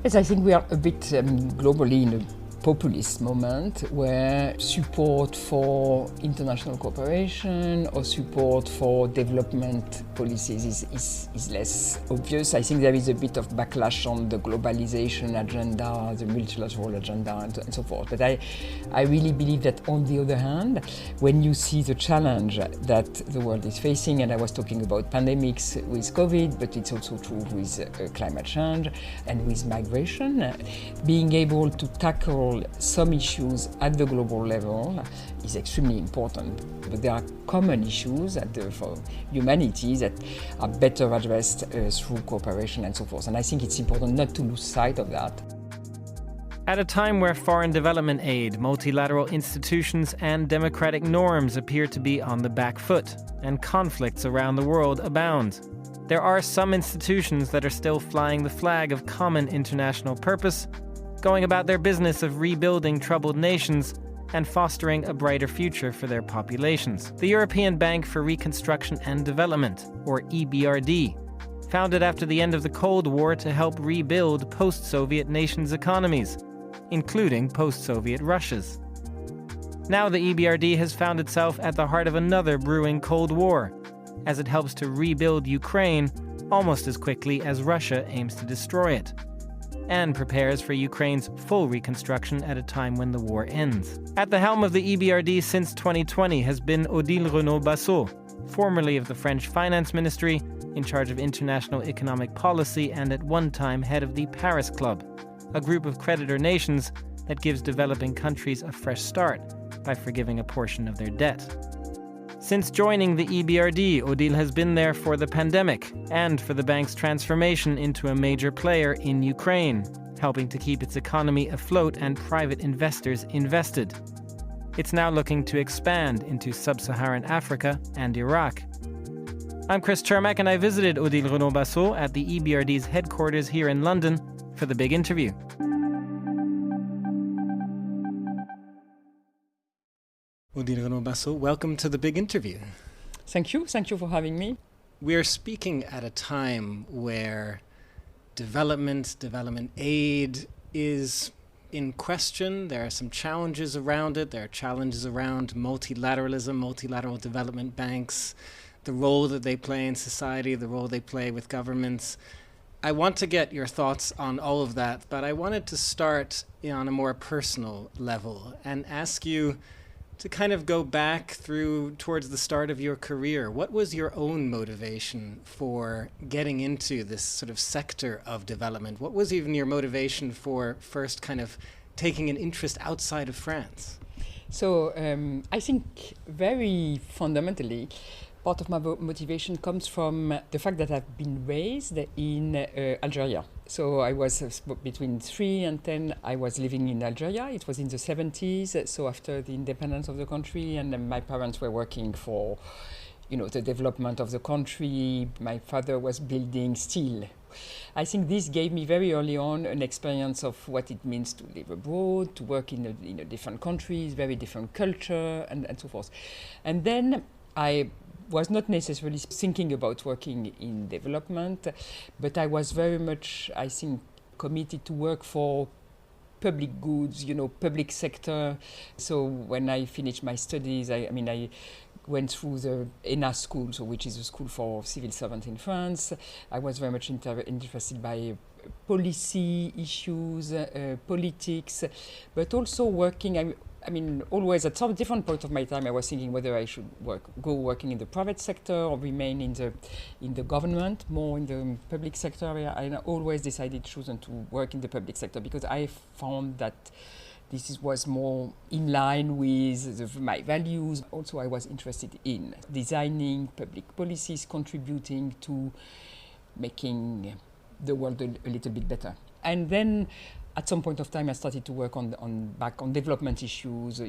Yes, I think we are a bit globally in a populist moment where support for international cooperation or support for development policies is less obvious. I think there is a bit of backlash on the globalization agenda, the multilateral agenda, and so forth. But I really believe that on the other hand, when you see the challenge that the world is facing, and I was talking about pandemics with COVID, but it's also true with climate change and with migration, being able to tackle some issues at the global level is extremely important. But there are common issues for humanity that are better addressed through cooperation and so forth. And I think it's important not to lose sight of that. At a time where foreign development aid, multilateral institutions, and democratic norms appear to be on the back foot, and conflicts around the world abound, there are some institutions that are still flying the flag of common international purpose, going about their business of rebuilding troubled nations and fostering a brighter future for their populations. The European Bank for Reconstruction and Development, or EBRD, founded after the end of the Cold War to help rebuild post-Soviet nations' economies, including post-Soviet Russia's. Now the EBRD has found itself at the heart of another brewing Cold War, as it helps to rebuild Ukraine almost as quickly as Russia aims to destroy it, and prepares for Ukraine's full reconstruction at a time when the war ends. At the helm of the EBRD since 2020 has been Odile Renaud-Basso, formerly of the French Finance Ministry, in charge of international economic policy and at one time head of the Paris Club, a group of creditor nations that gives developing countries a fresh start by forgiving a portion of their debt. Since joining the EBRD, Odile has been there for the pandemic and for the bank's transformation into a major player in Ukraine, helping to keep its economy afloat and private investors invested. It's now looking to expand into sub-Saharan Africa and Iraq. I'm Chris Chermak, and I visited Odile Renaud-Basso at the EBRD's headquarters here in London for the big interview. Odile Renaud-Basso, welcome to the big interview. Thank you for having me. We are speaking at a time where development aid is in question. There are some challenges around it. There are challenges around multilateralism, multilateral development banks, the role that they play in society, the role they play with governments. I want to get your thoughts on all of that, but I wanted to start on a more personal level and ask you to kind of go back towards the start of your career. What was your own motivation for getting into this sort of sector of development? What was even your motivation for first kind of taking an interest outside of France? So I think very fundamentally, part of my motivation comes from the fact that I've been raised in Algeria. So I was between 3 and 10, I was living in Algeria. It was in the 70s, so after the independence of the country, and my parents were working for, the development of the country. My father was building steel. I think this gave me very early on an experience of what it means to live abroad, to work in a different countries, very different culture, and so forth. And then I was not necessarily thinking about working in development, but I was very much, I think, committed to work for public goods, public sector. So when I finished my studies, I went through the ENA school, which is a school for civil servants in France. I was very much interested by policy issues, politics, but also working. Always at some different point of my time, I was thinking whether I should go working in the private sector or remain in the government, more in the public sector area. I always decided chosen to work in the public sector because I found that this was more in line with my values. Also, I was interested in designing public policies, contributing to making the world a little bit better. And then at some point of time, I started to work on development issues.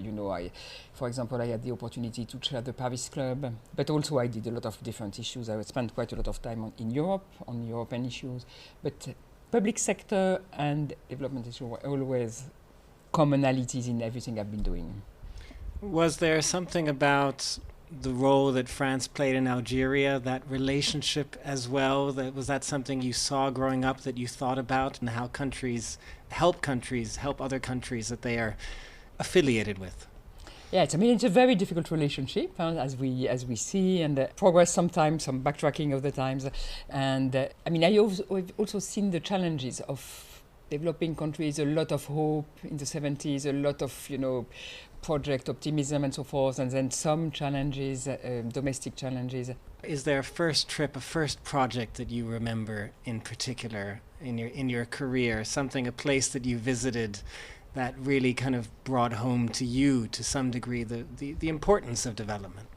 For example, I had the opportunity to chair the Paris Club, but also I did a lot of different issues. I spent quite a lot of time in Europe, on European issues. But public sector and development issues were always commonalities in everything I've been doing. Was there something about the role that France played in Algeria, that relationship as well? Was that something you saw growing up that you thought about, and how countries help other countries that they are affiliated with? Yeah, it's a very difficult relationship, as we see, and progress sometimes, some backtracking of the times, and I've also seen the challenges of developing countries. A lot of hope in the 70s, a lot of project optimism and so forth, and then some challenges, domestic challenges. Is there a first trip, a first project that you remember in particular in your career? A place that you visited that really kind of brought home to you, to some degree, the importance of development?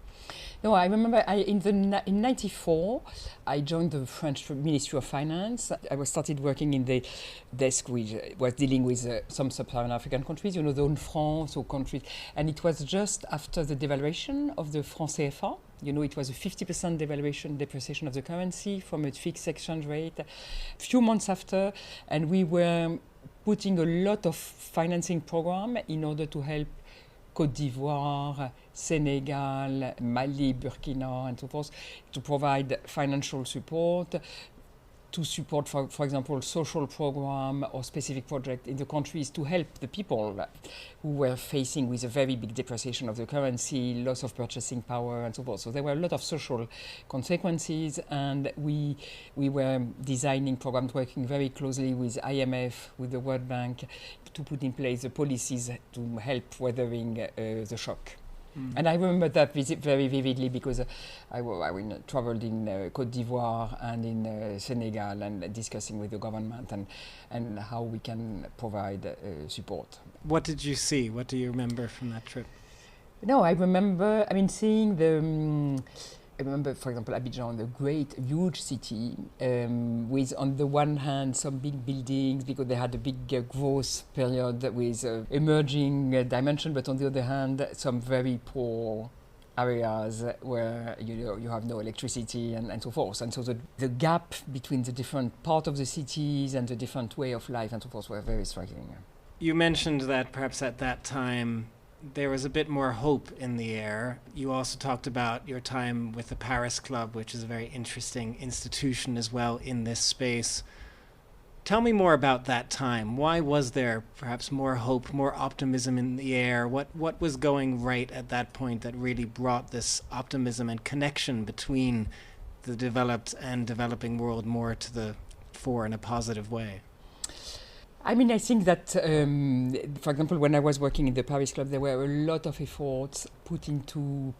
No, I remember in '94, I joined the French Ministry of Finance. I started working in the desk which was dealing with some sub-Saharan African countries, the France or countries. And it was just after the devaluation of the franc CFA. It was a 50% depreciation of the currency from a fixed exchange rate. A few months after, and we were putting a lot of financing program in order to help Côte d'Ivoire, Senegal, Mali, Burkina, and so forth, to provide financial support, to support, for example, social program or specific project in the countries to help the people who were facing with a very big depreciation of the currency, loss of purchasing power, and so forth. So there were a lot of social consequences, and we were designing programs, working very closely with IMF, with the World Bank, to put in place the policies to help weathering the shock. And I remember that visit very vividly because I traveled in Côte d'Ivoire and in Senegal, and discussing with the government and how we can provide support. What did you see? What do you remember from that trip? No, I remember, seeing I remember, for example, Abidjan, the great, huge city, with, on the one hand, some big buildings, because they had a big growth period with emerging dimension, but on the other hand, some very poor areas where you have no electricity and so forth. And so the gap between the different part of the cities and the different way of life and so forth were very striking. You mentioned that perhaps at that time there was a bit more hope in the air. You also talked about your time with the Paris Club, which is a very interesting institution as well in this space. Tell me more about that time. Why was there perhaps more hope, more optimism in the air? What was going right at that point that really brought this optimism and connection between the developed and developing world more to the fore in a positive way? I think that, for example, when I was working in the Paris Club, there were a lot of efforts put into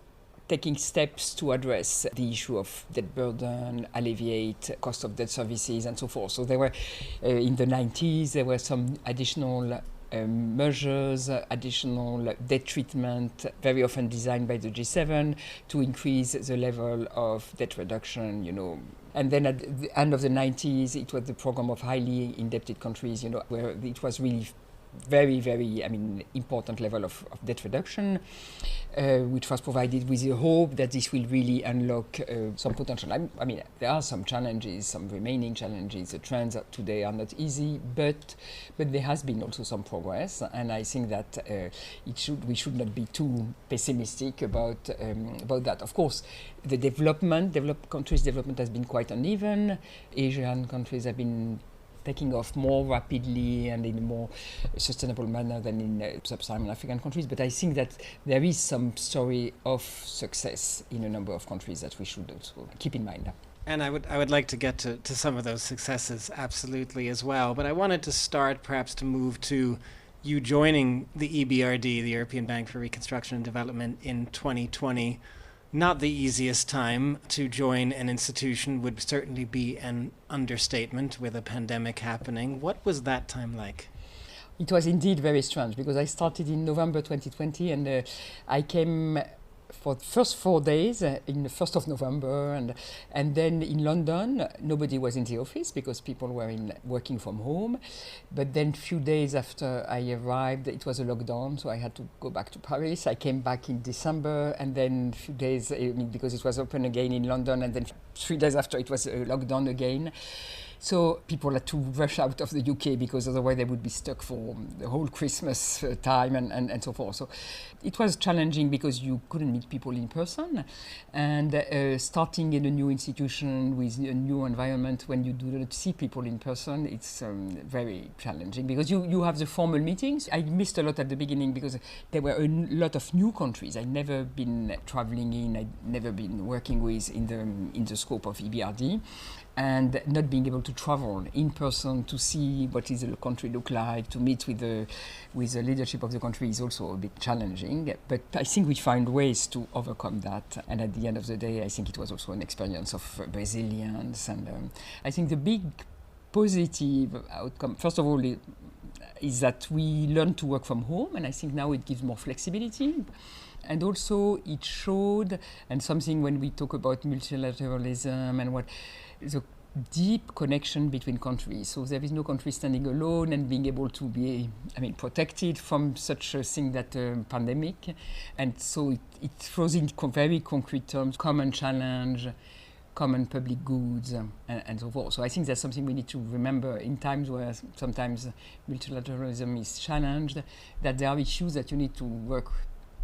taking steps to address the issue of debt burden, alleviate cost of debt services, and so forth. So there were, in the 90s, there were some additional measures, additional debt treatment, very often designed by the G7 to increase the level of debt reduction, And then at the end of the 90s, it was the program of highly indebted countries, where it was really very, very, important level of debt reduction, which was provided with the hope that this will really unlock some potential. There are some challenges, some remaining challenges. The trends today are not easy, but there has been also some progress, and I think that we should not be too pessimistic about that. Of course, the developed countries' development has been quite uneven. Asian countries have been taking off more rapidly and in a more sustainable manner than in sub-Saharan African countries. But I think that there is some story of success in a number of countries that we should also keep in mind. And I would like to get to some of those successes absolutely as well. But I wanted to start perhaps to move to you joining the EBRD, the European Bank for Reconstruction and Development, in 2020. Not the easiest time to join an institution, would certainly be an understatement with a pandemic happening. What was that time like? It was indeed very strange, because I started in November 2020, and I came for the first 4 days in the 1st of November, and then in London nobody was in the office because people were working from home. But then a few days after I arrived, it was a lockdown, so I had to go back to Paris. I came back in December, and then a few days, because it was open again in London, and then 3 days after it was lockdown again. So people had to rush out of the UK because otherwise they would be stuck for the whole Christmas time and so forth. So it was challenging because you couldn't meet people in person, and starting in a new institution with a new environment when you do not see people in person, it's very challenging because you have the formal meetings. I missed a lot at the beginning because there were a lot of new countries I'd never been traveling in, I'd never been working with in the scope of EBRD. And not being able to travel in person to see what is the country look like, to meet with the leadership of the country is also a bit challenging. But I think we find ways to overcome that. And at the end of the day, I think it was also an experience of resilience. And I think the big positive outcome, first of all, is that we learned to work from home. And I think now it gives more flexibility. And also it showed, and something when we talk about multilateralism and what, the deep connection between countries. So there is no country standing alone and being able to be, protected from such a thing that pandemic. And so it throws in very concrete terms, common challenge, common public goods, and so forth. So I think that's something we need to remember in times where sometimes multilateralism is challenged, that there are issues that you need to work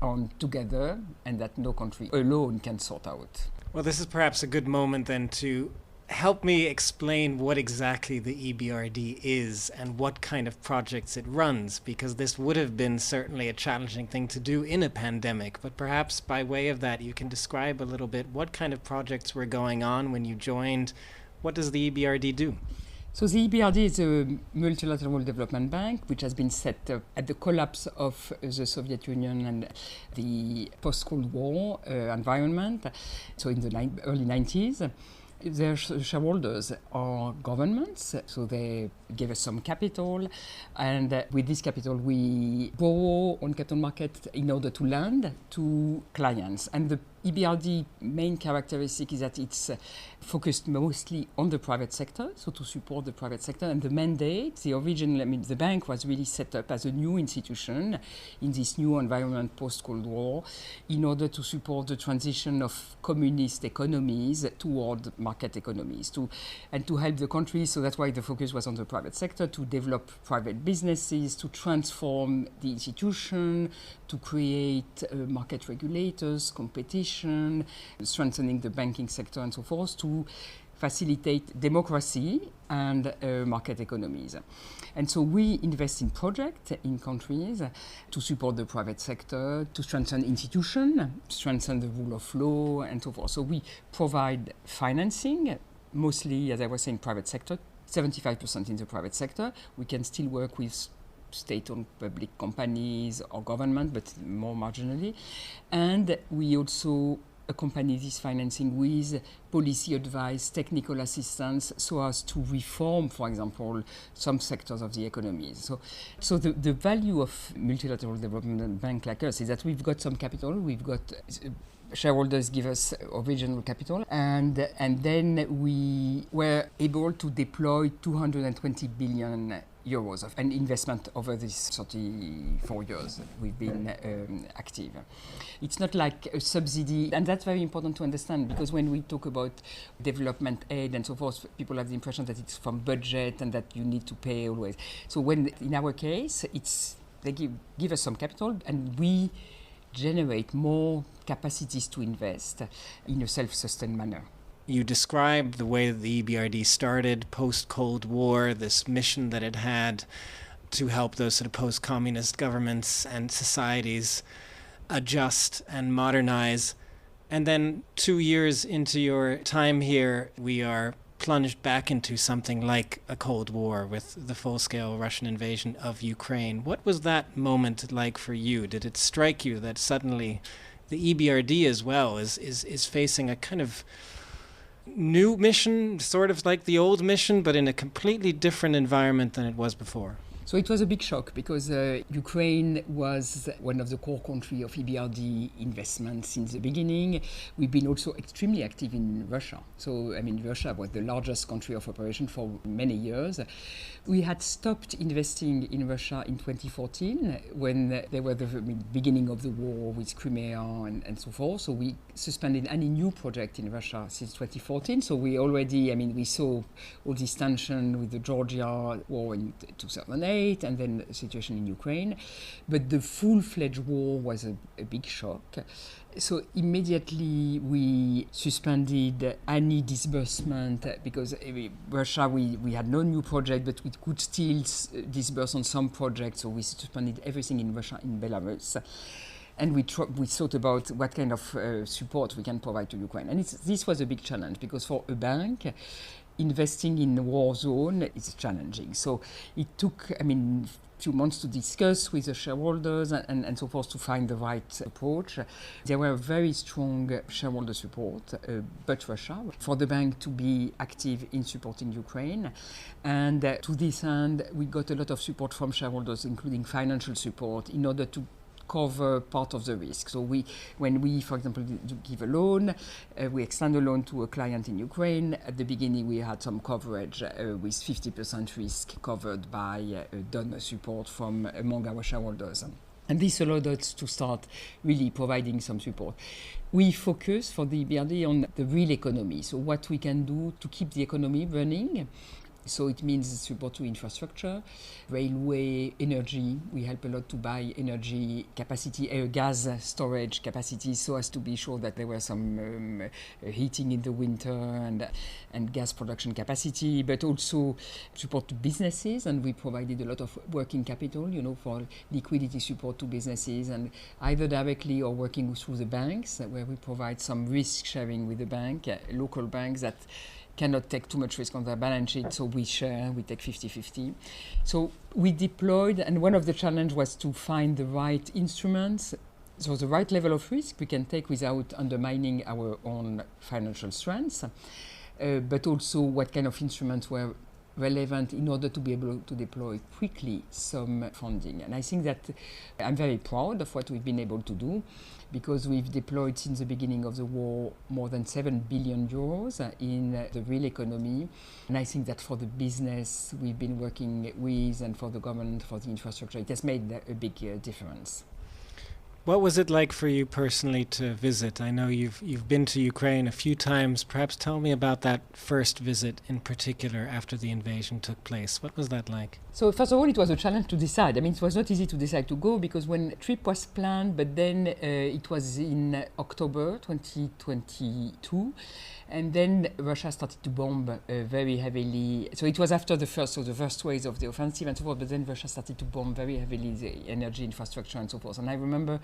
on together and that no country alone can sort out. Well, this is perhaps a good moment then to help me explain what exactly the EBRD is and what kind of projects it runs, because this would have been certainly a challenging thing to do in a pandemic. But perhaps by way of that, you can describe a little bit what kind of projects were going on when you joined. What does the EBRD do? So the EBRD is a multilateral development bank which has been set up at the collapse of the Soviet Union and the post-Cold War environment, so in the early 90s. Their shareholders are governments, so they give us some capital, and with this capital we borrow on capital market in order to lend to clients. And the EBRD main characteristic is that it's focused mostly on the private sector, so to support the private sector. And the mandate, the original, the bank was really set up as a new institution in this new environment post-Cold War in order to support the transition of communist economies toward market economies, and to help the countries. So that's why the focus was on the private sector, to develop private businesses, to transform the institution, to create market regulators, competition, strengthening the banking sector and so forth, to facilitate democracy and market economies. And so we invest in projects in countries to support the private sector, to strengthen institutions, strengthen the rule of law and so forth. So we provide financing, mostly, as I was saying, private sector, 75% in the private sector. We can still work with state-owned public companies or government, but more marginally. And we also accompany this financing with policy advice, technical assistance, so as to reform, for example, some sectors of the economy. So the value of multilateral development bank like us is that we've got some capital, we've got shareholders give us original capital, and then we were able to deploy 220 billion euros of an investment over these 34 years we've been active. It's not like a subsidy, and that's very important to understand, because when we talk about development aid and so forth, people have the impression that it's from budget and that you need to pay always. So when, in our case, they give us some capital and we generate more capacities to invest in a self-sustained manner. You described the way that the EBRD started post-Cold War, this mission that it had to help those sort of post-communist governments and societies adjust and modernize. And then 2 years into your time here, we are plunged back into something like a Cold War with the full-scale Russian invasion of Ukraine. What was that moment like for you? Did it strike you that suddenly the EBRD as well is facing a kind of new mission, sort of like the old mission, but in a completely different environment than it was before? So it was a big shock because Ukraine was one of the core countries of EBRD investment since the beginning. We've been also extremely active in Russia. So, Russia was the largest country of operation for many years. We had stopped investing in Russia in 2014 when there were the beginning of the war with Crimea and so forth. So we suspended any new project in Russia since 2014. So we already, we saw all this tension with the Georgia war in 2008 and then the situation in Ukraine. But the full-fledged war was a big shock. So immediately we suspended any disbursement because Russia, we had no new project, but we could still disburse on some projects. So we suspended everything in Russia, in Belarus. And we thought about what kind of support we can provide to Ukraine. And this was a big challenge because for a bank, investing in a war zone is challenging. So it took, few months to discuss with the shareholders and so forth to find the right approach. There were very strong shareholder support, but Russia, for the bank to be active in supporting Ukraine. And to this end, we got a lot of support from shareholders, including financial support, in order to cover part of the risk. So when we, for example, give a loan, we extend a loan to a client in Ukraine. At the beginning, we had some coverage with 50% risk covered by donor support from among our shareholders. And this allowed us to start really providing some support. We focus for the EBRD on the real economy, so what we can do to keep the economy running. So it means support to infrastructure, railway, energy. We help a lot to buy energy capacity, gas storage capacity, so as to be sure that there were some heating in the winter and gas production capacity, but also support to businesses. And we provided a lot of working capital, for liquidity support to businesses, and either directly or working through the banks, where we provide some risk sharing with the bank, local banks that cannot take too much risk on their balance sheet, so we share, we take 50-50. So we deployed, and one of the challenges was to find the right instruments, so the right level of risk we can take without undermining our own financial strengths, but also what kind of instruments were relevant in order to be able to deploy quickly some funding. And I think that I'm very proud of what we've been able to do, because we've deployed since the beginning of the war more than 7 billion euros in the real economy. And I think that for the business we've been working with and for the government, for the infrastructure, it has made a big difference. What was it like for you personally to visit? I know you've been to Ukraine a few times. Perhaps tell me about that first visit in particular after the invasion took place. What was that like? So first of all, it was a challenge to decide. It was not easy to decide to go because when the trip was planned, but then it was in October 2022. And then Russia started to bomb very heavily. So it was after the first waves of the offensive and so forth, but then Russia started to bomb very heavily the energy infrastructure and so forth. And I remember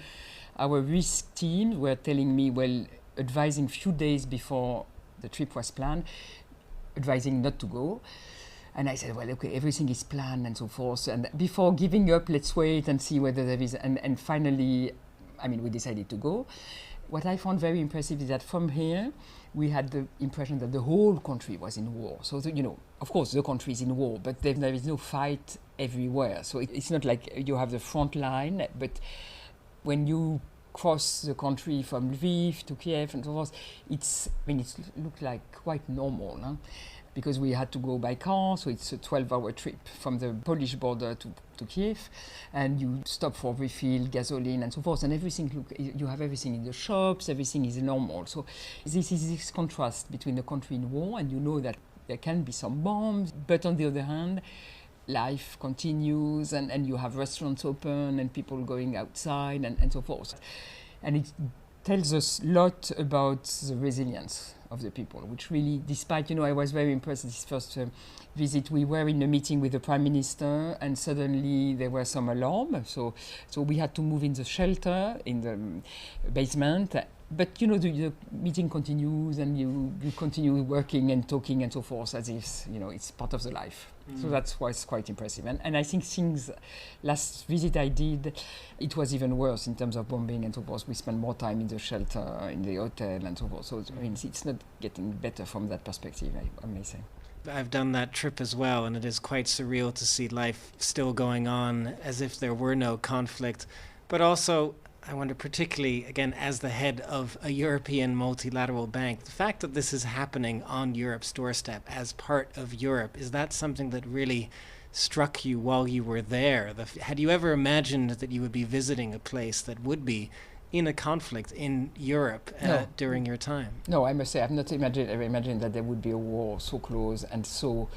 our risk team were telling me, advising few days before the trip was planned, advising not to go. And I said, okay, everything is planned and so forth. And before giving up, let's wait and see whether there is. And finally, we decided to go. What I found very impressive is that from here, we had the impression that the whole country was in war. So, of course, the country is in war, but there is no fight everywhere. So it's not like you have the front line, but when you cross the country from Lviv to Kiev and so forth, it looked like quite normal. Huh? Because we had to go by car, so it's a 12-hour trip from the Polish border to Kiev, and you stop for refill, gasoline, and so forth, and everything. You have everything in the shops, everything is normal. So this is this contrast between the country in war, and you know that there can be some bombs, but on the other hand, life continues, and you have restaurants open, and people going outside, and so forth. And it tells us a lot about the resilience of the people, which really, despite, I was very impressed this first visit. We were in a meeting with the Prime Minister and suddenly there was some alarm. So we had to move in the shelter, in the basement. But, the meeting continues and you continue working and talking and so forth as if, it's part of the life. So that was quite impressive. And I think since last visit I did, it was even worse in terms of bombing and so forth. We spent more time in the shelter, in the hotel and so forth. So, it's not getting better from that perspective, I may say. I've done that trip as well, and it is quite surreal to see life still going on as if there were no conflict. But also, I wonder particularly, again, as the head of a European multilateral bank, the fact that this is happening on Europe's doorstep as part of Europe, is that something that really struck you while you were there? Had you ever imagined that you would be visiting a place that would be in a conflict in Europe during your time? No, I must say I've not imagined that there would be a war so close and so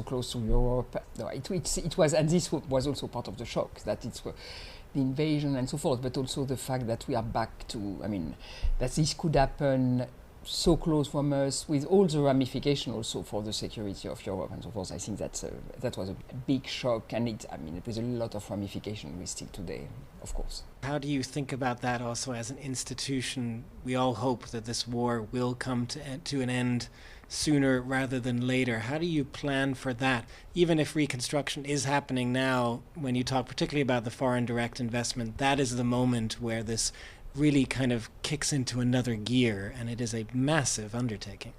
close to Europe. No, it was, and this was also part of the shock, that it's the invasion and so forth, but also the fact that we are back to, that this could happen so close from us, with all the ramifications also for the security of Europe and so forth. I think that was a big shock, and it was a lot of ramification we still today, of course. How do you think about that also as an institution? We all hope that this war will come to an end sooner rather than later. How do you plan for that? Even if reconstruction is happening now, when you talk particularly about the foreign direct investment, that is the moment where this really kind of kicks into another gear, and it is a massive undertaking.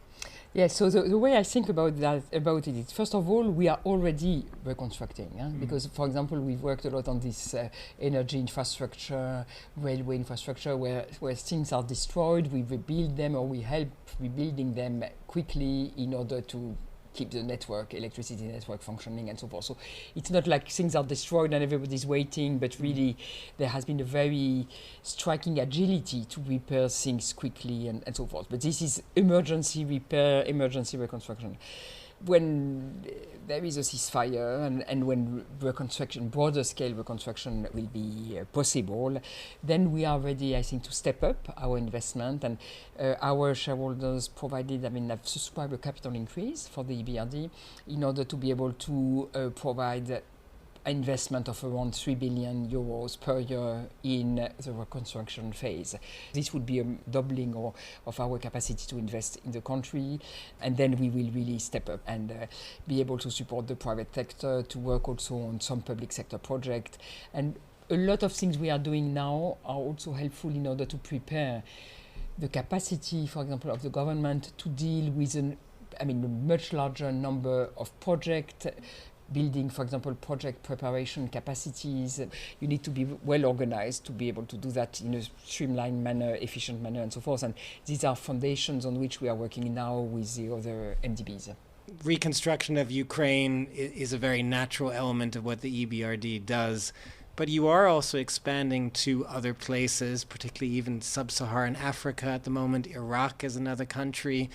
Yes, so the way I think about it is, first of all, we are already reconstructing, because, for example, we've worked a lot on this energy infrastructure, railway infrastructure, where things are destroyed, we rebuild them, or we help rebuilding them quickly in order to keep the electricity network functioning and so forth. So it's not like things are destroyed and everybody's waiting, but really there has been a very striking agility to repair things quickly and so forth. But this is emergency repair, emergency reconstruction. When there is a ceasefire and when reconstruction, broader scale reconstruction will be possible, then we are ready, I think, to step up our investment. And our shareholders have subscribed a capital increase for the EBRD in order to be able to provide investment of around 3 billion euros per year in the reconstruction phase. This would be a doubling of our capacity to invest in the country, and then we will really step up and be able to support the private sector, to work also on some public sector projects. And a lot of things we are doing now are also helpful in order to prepare the capacity, for example, of the government to deal with a much larger number of projects, building, for example, project preparation capacities. You need to be well organized to be able to do that in a streamlined manner, efficient manner, and so forth. And these are foundations on which we are working now with the other MDBs. Reconstruction of Ukraine is a very natural element of what the EBRD does. But you are also expanding to other places, particularly even sub-Saharan Africa at the moment. Iraq is another country.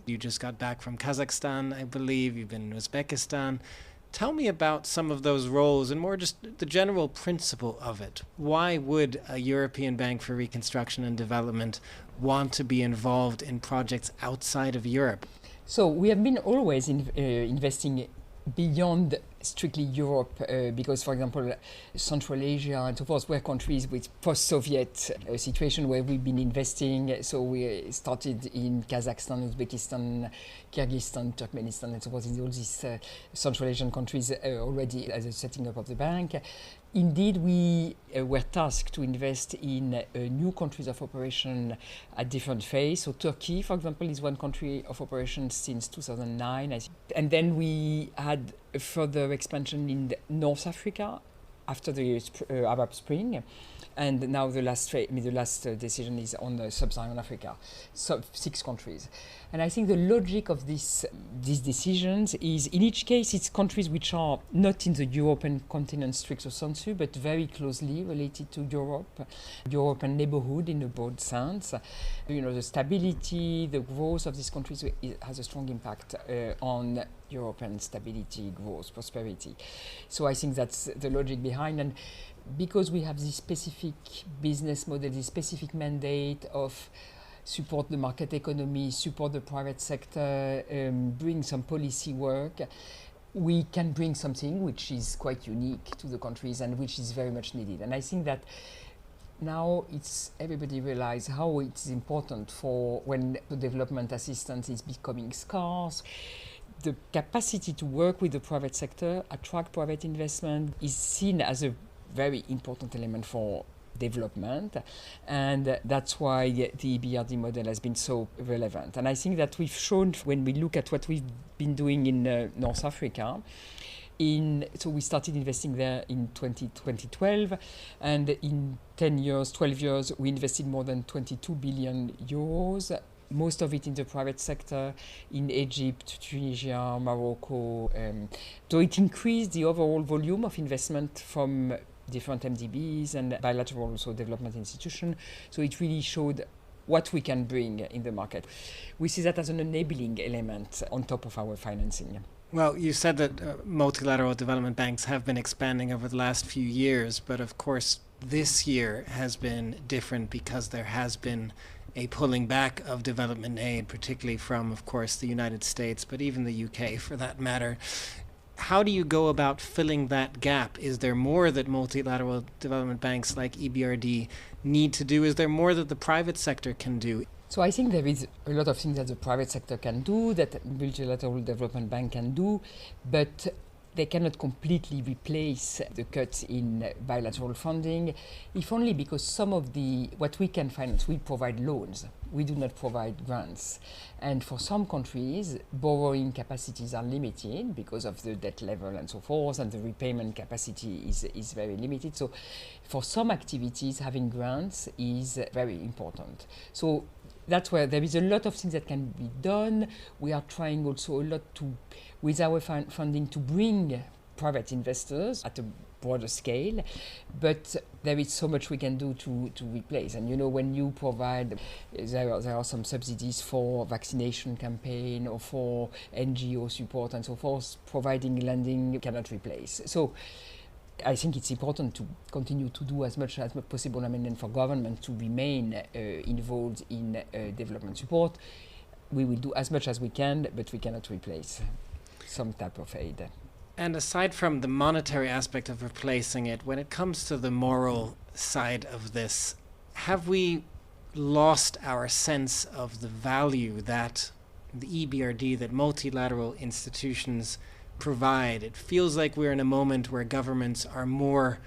You just got back from Kazakhstan, I believe. You've been in Uzbekistan. Tell me about some of those roles and more just the general principle of it. Why would a European Bank for Reconstruction and Development want to be involved in projects outside of Europe? So we have been always investing beyond strictly Europe, because, for example, Central Asia and so forth were countries with post-Soviet situation where we've been investing. So we started in Kazakhstan, Uzbekistan, Kyrgyzstan, Turkmenistan, and so forth, in all these Central Asian countries already as a setting up of the bank. Indeed, we were tasked to invest in new countries of operation at different phases. So Turkey, for example, is one country of operation since 2009. And then we had a further expansion in North Africa after the Arab Spring. And now the last decision is on Sub-Saharan Africa, 6 countries. And I think the logic of these decisions is, in each case, it's countries which are not in the European continent stricto sensu, but very closely related to European neighborhood in a broad sense. The stability, the growth of these countries has a strong impact on European stability, growth, prosperity. So I think that's the logic behind. And because we have this specific business model, this specific mandate of support the market economy, support the private sector, bring some policy work, we can bring something which is quite unique to the countries and which is very much needed. And I think that now everybody realizes how it's important for when the development assistance is becoming scarce. The capacity to work with the private sector, attract private investment, is seen as a very important element for development, and that's why the EBRD model has been so relevant. And I think that we've shown, when we look at what we've been doing in North Africa, so we started investing there in 2012, and in 12 years, we invested more than 22 billion euros, most of it in the private sector, in Egypt, Tunisia, Morocco. So it increased the overall volume of investment from different MDBs and bilateral also development institutions. So it really showed what we can bring in the market. We see that as an enabling element on top of our financing. Well, you said that multilateral development banks have been expanding over the last few years, but of course this year has been different because there has been a pulling back of development aid, particularly from, of course, the United States, but even the UK for that matter. How do you go about filling that gap? Is there more that multilateral development banks like EBRD need to do? Is there more that the private sector can do? So I think there is a lot of things that the private sector can do, that multilateral development bank can do, but they cannot completely replace the cuts in bilateral funding, if only because some of what we can finance, we provide loans. We do not provide grants. And for some countries, borrowing capacities are limited because of the debt level and so forth, and the repayment capacity is very limited. So for some activities, having grants is very important. So that's where there is a lot of things that can be done. We are trying also a lot with our funding to bring private investors at a broader scale, but there is so much we can do to replace. And when you provide, there are some subsidies for vaccination campaign or for NGO support and so forth, providing lending cannot replace. So I think it's important to continue to do as much as possible, and for government to remain involved in development support. We will do as much as we can, but we cannot replace some type of aid. And aside from the monetary aspect of replacing it, when it comes to the moral side of this, have we lost our sense of the value that the EBRD, that multilateral institutions provide? It feels like we're in a moment where governments are more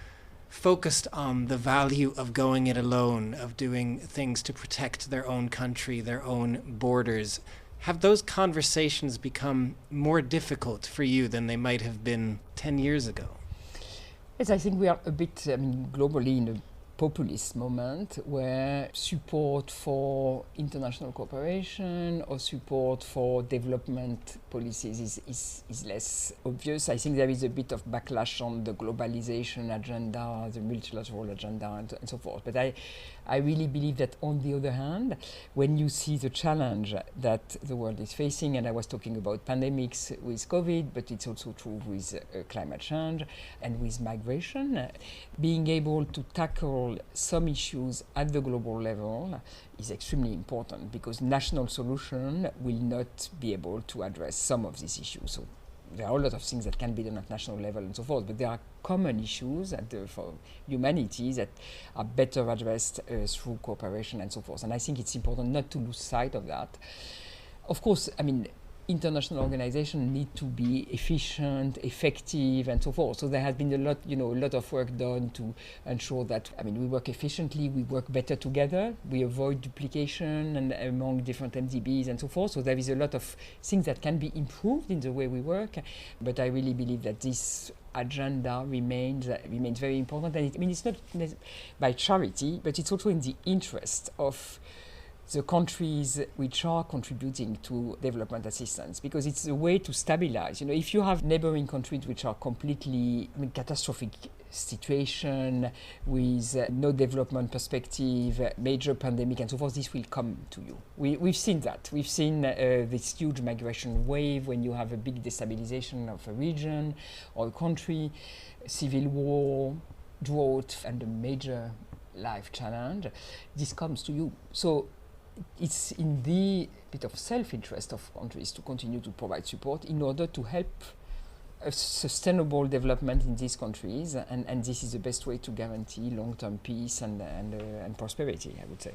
focused on the value of going it alone, of doing things to protect their own country, their own borders. Have those conversations become more difficult for you than they might have been 10 years ago? Yes, I think we are a bit, globally in a populist moment where support for international cooperation or support for development policies is less obvious. I think there is a bit of backlash on the globalization agenda, the multilateral agenda, and so forth. But I really believe that, on the other hand, when you see the challenge that the world is facing, and I was talking about pandemics with COVID, but it's also true with climate change and with migration, being able to tackle some issues at the global level is extremely important, because national solution will not be able to address some of these issues. So there are a lot of things that can be done at national level and so forth, but there are common issues for humanity that are better addressed through cooperation and so forth. And I think it's important not to lose sight of that. Of course, international organizations need to be efficient, effective, and so forth. So there has been a lot of work done to ensure that, we work efficiently, we work better together, we avoid duplication and among different MDBs and so forth. So there is a lot of things that can be improved in the way we work. But I really believe that this agenda remains very important. And it's not by charity, but it's also in the interest of the countries which are contributing to development assistance, because it's a way to stabilize. If you have neighboring countries which are completely catastrophic situation with no development perspective, major pandemic and so forth, this will come to you. We've seen that. We've seen this huge migration wave when you have a big destabilization of a region or a country, civil war, drought, and a major life challenge. This comes to you. So it's in the bit of self-interest of countries to continue to provide support in order to help a sustainable development in these countries, and this is the best way to guarantee long-term peace and prosperity, I would say.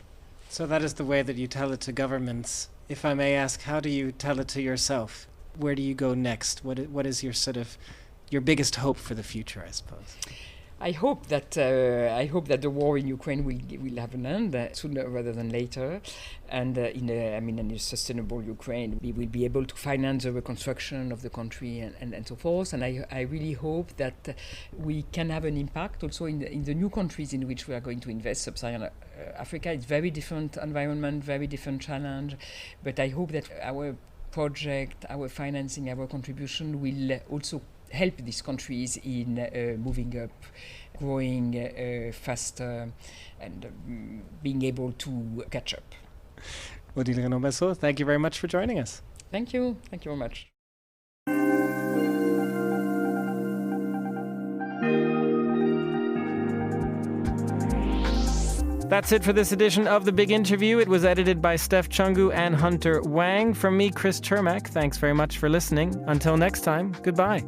So that is the way that you tell it to governments. If I may ask, how do you tell it to yourself? Where do you go next? What is your biggest hope for the future, I suppose? I hope that the war in Ukraine will have an end sooner rather than later, and in a sustainable Ukraine, we will be able to finance the reconstruction of the country and so forth. And I really hope that we can have an impact also in the new countries in which we are going to invest. Sub-Saharan Africa is very different environment, very different challenge, but I hope that our project, our financing, our contribution will also help these countries in moving up, growing faster, and being able to catch up. Odile Renaud-Basso, thank you very much for joining us. Thank you. Thank you very much. That's it for this edition of The Big Interview. It was edited by Steph Chungu and Hunter Wang. From me, Chris Chermak, thanks very much for listening. Until next time, goodbye.